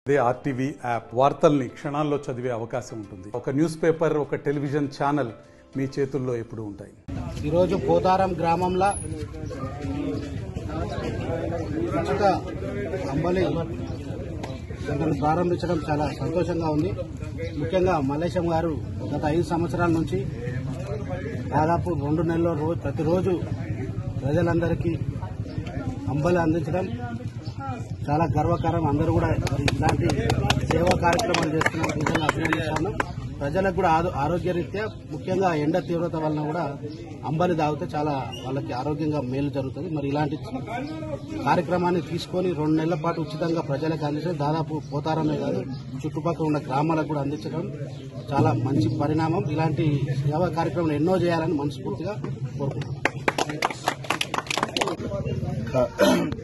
అదే RTV app వార్తల్ని క్షణాల్లో చదివే అవకాశం ఉంటుంది. ఒక న్యూస్ పేపర్, ఒక టెలివిజన్ ఛానల్ మీ చేతుల్లో ఎప్పుడూ ఉంటాయి. ఈరోజు పోతారం గ్రామంలో ఉచిత అంబలి సెంటర్ను ప్రారంభించడం చాలా సంతోషంగా ఉంది. ముఖ్యంగా మల్లేశం గారు గత 5 సంవత్సరాల నుంచి దాదాపు 2 నెలల్లో ప్రతిరోజు ప్రజలందరికీ అంబలి అందించడం చాలా గర్వకారం. అందరూ కూడా ఇలాంటి సేవా కార్యక్రమాలు చేస్తున్నారు. నిజంగా అభినందిస్తాను. ప్రజలకు కూడా ఆరోగ్యరీత్యా ముఖ్యంగా ఎండ తీవ్రత వలన కూడా అంబలి తాగితే చాలా వాళ్ళకి ఆరోగ్యంగా మేలు జరుగుతుంది. మరి ఇలాంటి కార్యక్రమాన్ని తీసుకొని 2 నెలల పాటు ఉచితంగా ప్రజలకు అందించడం, దాదాపు పోతారమే కాదు చుట్టుపక్కల ఉన్న గ్రామాలకు కూడా అందించడం చాలా మంచి పరిణామం. ఇలాంటి సేవా కార్యక్రమాలు ఎన్నో చేయాలని మనస్ఫూర్తిగా కోరుకుంటున్నాను.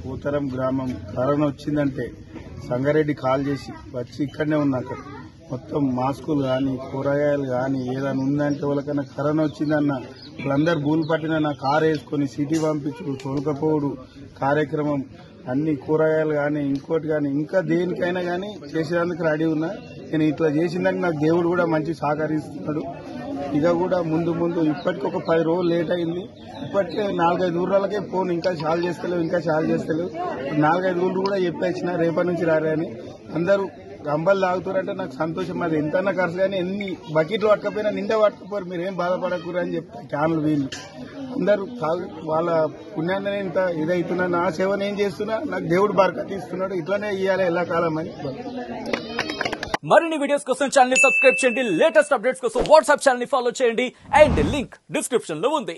పోతారం గ్రామం కరోనా వచ్చిందంటే సంగారెడ్డి కాల్ చేసి వచ్చి ఇక్కడనే ఉన్నాక మొత్తం మాస్కులు కానీ కూరగాయలు కానీ ఏదైనా ఉందంటే వాళ్ళకన్నా కరోనా వచ్చిందన్న వాళ్ళందరూ భూలు పట్టిన నా కారు వేసుకొని సిటీ పంపించుడు, తోలుకపోవడు కార్యక్రమం, అన్ని కూరగాయలు కానీ ఇంకోటి కానీ ఇంకా దేనికైనా కానీ చేసేందుకు రెడీ ఉన్నా. నేను ఇట్లా చేసిందానికి నాకు దేవుడు కూడా మంచి సహకరిస్తున్నాడు. ఇక కూడా ముందు ఇప్పటికి ఒక 10 రోజులు లేట్ అయింది. ఇప్పటికే 4-5 ఊర్లకే ఫోన్ ఇంకా చాలు చేస్తలేవు 4-5 ఊళ్ళు కూడా చెప్పేసిన రేపటి నుంచి రారే అని. అందరూ అంబలు తాగుతారంటే నాకు సంతోషం. అది ఎంతన్నా ఖర్చు కానీ ఎన్ని బకెట్లు పట్టకపోయినా నిండా పట్టకపోరు, మీరేం బాధపడకూరు అని చెప్తారు క్యాన్లు వీళ్ళు అందరూ వాళ్ళ పుణ్యాన్ని ఇంత ఇదవుతున్నా, నా సేవ నేను చేస్తున్నా, నాకు దేవుడు బరకత్ ఇస్తున్నాడు. ఇట్లానే ఇవ్వాలి ఎలా కాలం అని. మరిన్ని వీడియోస్ కోసం ఛానల్ ని సబ్స్క్రైబ్ చేయండి. లేటెస్ట్ అప్డేట్స్ కోసం వాట్సాప్ ఛానల్ ని ఫాలో చేయండి. అండ్ లింక్ డిస్క్రిప్షన్ లో ఉంది.